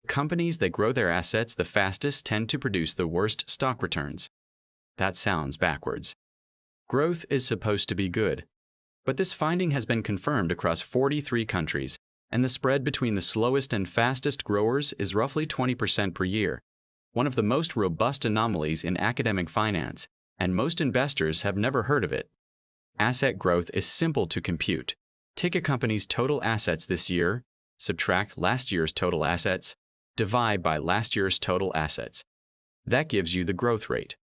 Companies that grow their assets the fastest tend to produce the worst stock returns. That sounds backwards. Growth is supposed to be good. But this finding has been confirmed across 43 countries, and the spread between the slowest and fastest growers is roughly 20% per year, one of the most robust anomalies in academic finance, and most investors have never heard of it. Asset growth is simple to compute. Take a company's total assets this year, subtract last year's total assets, divide by last year's total assets. That gives you the growth rate.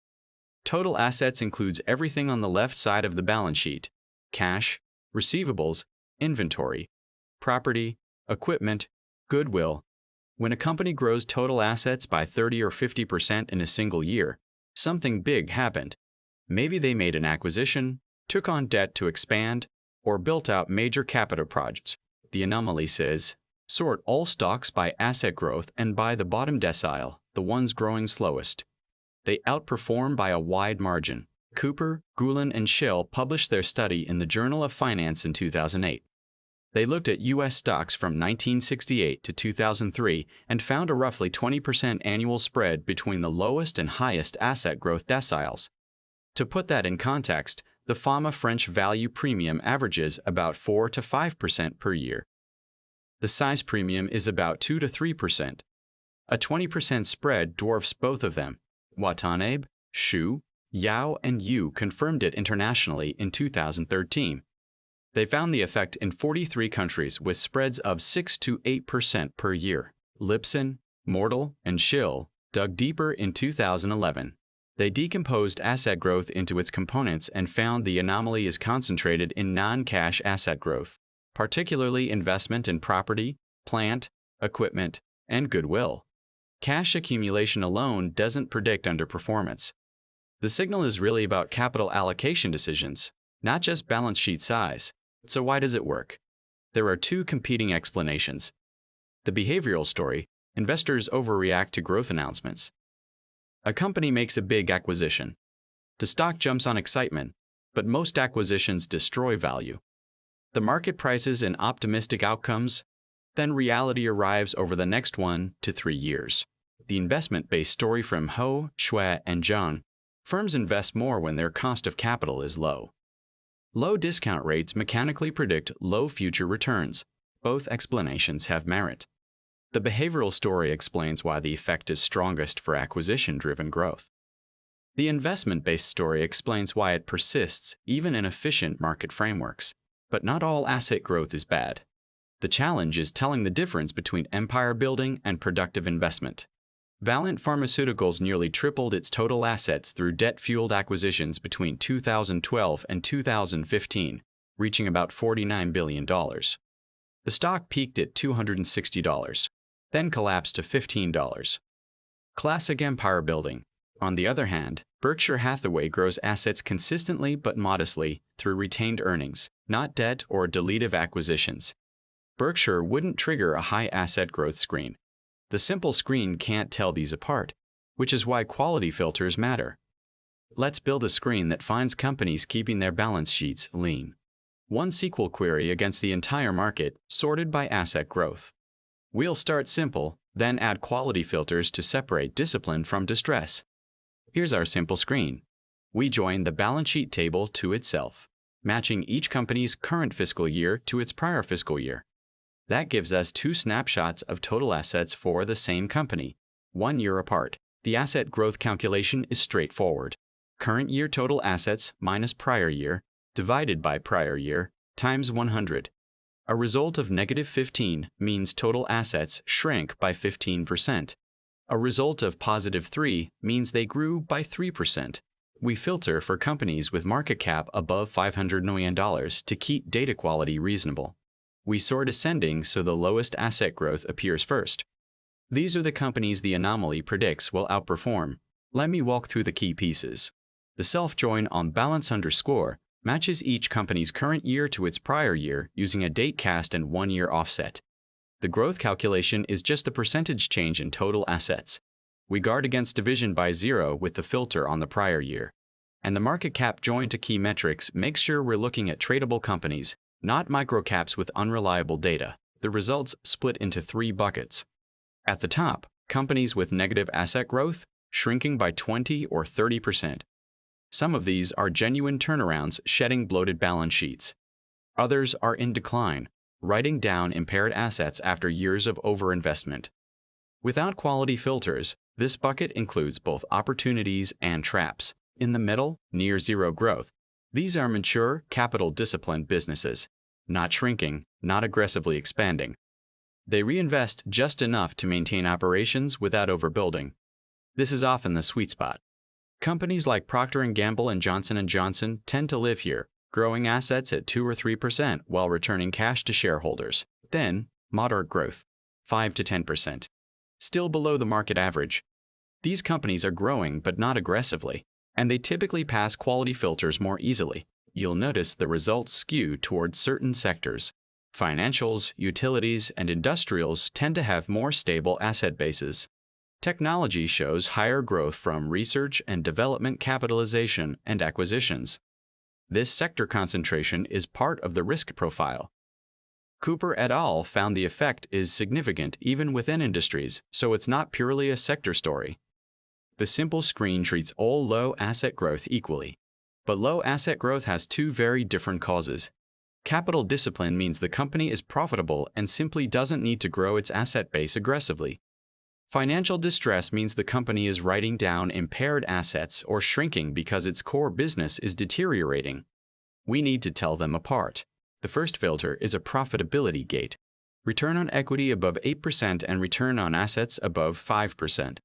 Total assets includes everything on the left side of the balance sheet: cash, receivables, inventory, property, equipment, goodwill. When a company grows total assets by 30 or 50% in a single year, something big happened. Maybe they made an acquisition, took on debt to expand, or built out major capital projects. The anomaly says, sort all stocks by asset growth and by the bottom decile, the ones growing slowest. They outperform by a wide margin. Cooper, Gulen and Schill published their study in the Journal of Finance in 2008. They looked at U.S. stocks from 1968 to 2003 and found a roughly 20% annual spread between the lowest and highest asset growth deciles. To put that in context, the FAMA French value premium averages about 4 to 5% per year. The size premium is about 2 to 3%. A 20% spread dwarfs both of them. Watanabe, Xu, Yao, and Yu confirmed it internationally in 2013. They found the effect in 43 countries with spreads of 6 to 8% per year. Lipson, Mortal, and Schill dug deeper in 2011. They decomposed asset growth into its components and found the anomaly is concentrated in non-cash asset growth, particularly investment in property, plant, equipment, and goodwill. Cash accumulation alone doesn't predict underperformance. The signal is really about capital allocation decisions, not just balance sheet size. So why does it work? There are two competing explanations. The behavioral story: investors overreact to growth announcements. A company makes a big acquisition. The stock jumps on excitement, but most acquisitions destroy value. The market prices in optimistic outcomes, then reality arrives over the next 1 to 3 years. The investment-based story from Ho, Shui, and Zhang: firms invest more when their cost of capital is low. Low discount rates mechanically predict low future returns. Both explanations have merit. The behavioral story explains why the effect is strongest for acquisition-driven growth. The investment-based story explains why it persists even in efficient market frameworks. But not all asset growth is bad. The challenge is telling the difference between empire building and productive investment. Valeant Pharmaceuticals nearly tripled its total assets through debt-fueled acquisitions between 2012 and 2015, reaching about $49 billion. The stock peaked at $260, then collapsed to $15. Classic empire building. On the other hand, Berkshire Hathaway grows assets consistently but modestly through retained earnings, not debt or dilutive acquisitions. Berkshire wouldn't trigger a high asset growth screen. The simple screen can't tell these apart, which is why quality filters matter. Let's build a screen that finds companies keeping their balance sheets lean. One SQL query against the entire market, sorted by asset growth. We'll start simple, then add quality filters to separate discipline from distress. Here's our simple screen. We join the balance sheet table to itself, matching each company's current fiscal year to its prior fiscal year. That gives us 2 snapshots of total assets for the same company, 1 year apart. The asset growth calculation is straightforward. Current year total assets minus prior year, divided by prior year, times 100. A result of -15 means total assets shrank by 15%. A result of +3 means they grew by 3%. We filter for companies with market cap above $500 million to keep data quality reasonable. We sort ascending so the lowest asset growth appears first. These are the companies the anomaly predicts will outperform. Let me walk through the key pieces. The self-join on balance underscore matches each company's current year to its prior year using a date cast and 1-year offset. The growth calculation is just the percentage change in total assets. We guard against division by 0 with the filter on the prior year. And the market cap join to key metrics makes sure we're looking at tradable companies, not microcaps with unreliable data. The results split into 3 buckets. At the top, companies with negative asset growth, shrinking by 20 or 30%. Some of these are genuine turnarounds shedding bloated balance sheets. Others are in decline, writing down impaired assets after years of overinvestment. Without quality filters, this bucket includes both opportunities and traps. In the middle, near zero growth. These are mature, capital-disciplined businesses, not shrinking, not aggressively expanding. They reinvest just enough to maintain operations without overbuilding. This is often the sweet spot. Companies like Procter & Gamble and Johnson & Johnson tend to live here, growing assets at 2 or 3% while returning cash to shareholders. Then, moderate growth, 5 to 10%. Still below the market average. These companies are growing but not aggressively, and they typically pass quality filters more easily. You'll notice the results skew towards certain sectors. Financials, utilities, and industrials tend to have more stable asset bases. Technology shows higher growth from research and development capitalization and acquisitions. This sector concentration is part of the risk profile. Cooper et al. Found the effect is significant even within industries, so it's not purely a sector story. The simple screen treats all low asset growth equally. But low asset growth has two very different causes. Capital discipline means the company is profitable and simply doesn't need to grow its asset base aggressively. Financial distress means the company is writing down impaired assets or shrinking because its core business is deteriorating. We need to tell them apart. The first filter is a profitability gate. Return on equity above 8% and return on assets above 5%.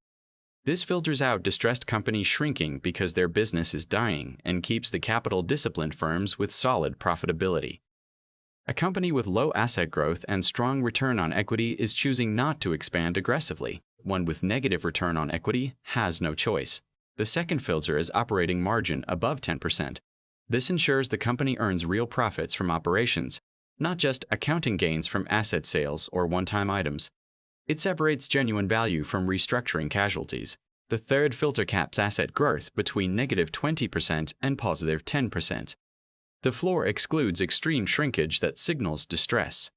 This filters out distressed companies shrinking because their business is dying and keeps the capital-disciplined firms with solid profitability. A company with low asset growth and strong return on equity is choosing not to expand aggressively. One with negative return on equity has no choice. The second filter is operating margin above 10%. This ensures the company earns real profits from operations, not just accounting gains from asset sales or one-time items. It separates genuine value from restructuring casualties. The third filter caps asset growth between negative 20% and positive 10%. The floor excludes extreme shrinkage that signals distress.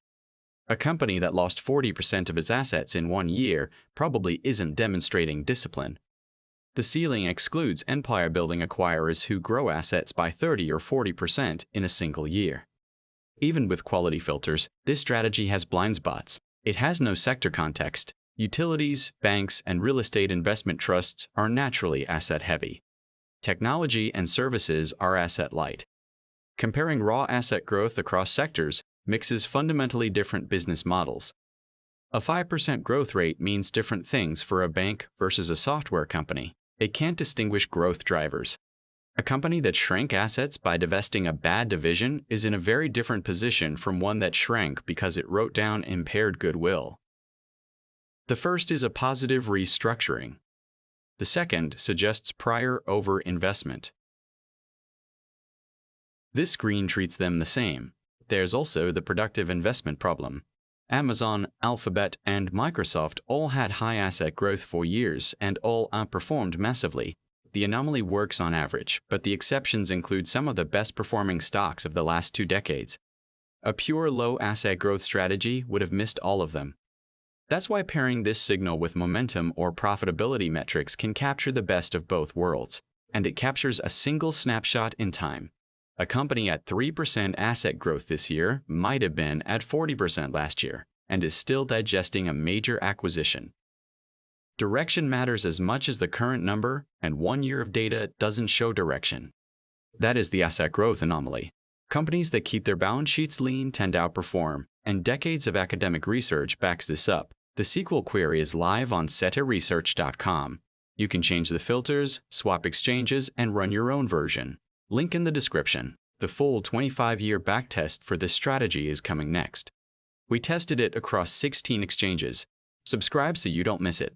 A company that lost 40% of its assets in 1 year probably isn't demonstrating discipline. The ceiling excludes empire-building acquirers who grow assets by 30 or 40% in a single year. Even with quality filters, this strategy has blind spots. It has no sector context. Utilities, banks, and real estate investment trusts are naturally asset-heavy. Technology and services are asset-light. Comparing raw asset growth across sectors mixes fundamentally different business models. A 5% growth rate means different things for a bank versus a software company. It can't distinguish growth drivers. A company that shrank assets by divesting a bad division is in a very different position from one that shrank because it wrote down impaired goodwill. The first is a positive restructuring. The second suggests prior overinvestment. This screen treats them the same. There's also the productive investment problem. Amazon, Alphabet, and Microsoft all had high asset growth for years and all outperformed massively. The anomaly works on average, but the exceptions include some of the best-performing stocks of the last 2 decades. A pure low asset growth strategy would have missed all of them. That's why pairing this signal with momentum or profitability metrics can capture the best of both worlds, and it captures a single snapshot in time. A company at 3% asset growth this year might have been at 40% last year and is still digesting a major acquisition. Direction matters as much as the current number, and 1 year of data doesn't show direction. That is the asset growth anomaly. Companies that keep their balance sheets lean tend to outperform, and decades of academic research backs this up. The SQL query is live on cetaresearch.com. You can change the filters, swap exchanges, and run your own version. Link in the description. The full 25-year backtest for this strategy is coming next. We tested it across 16 exchanges. Subscribe so you don't miss it.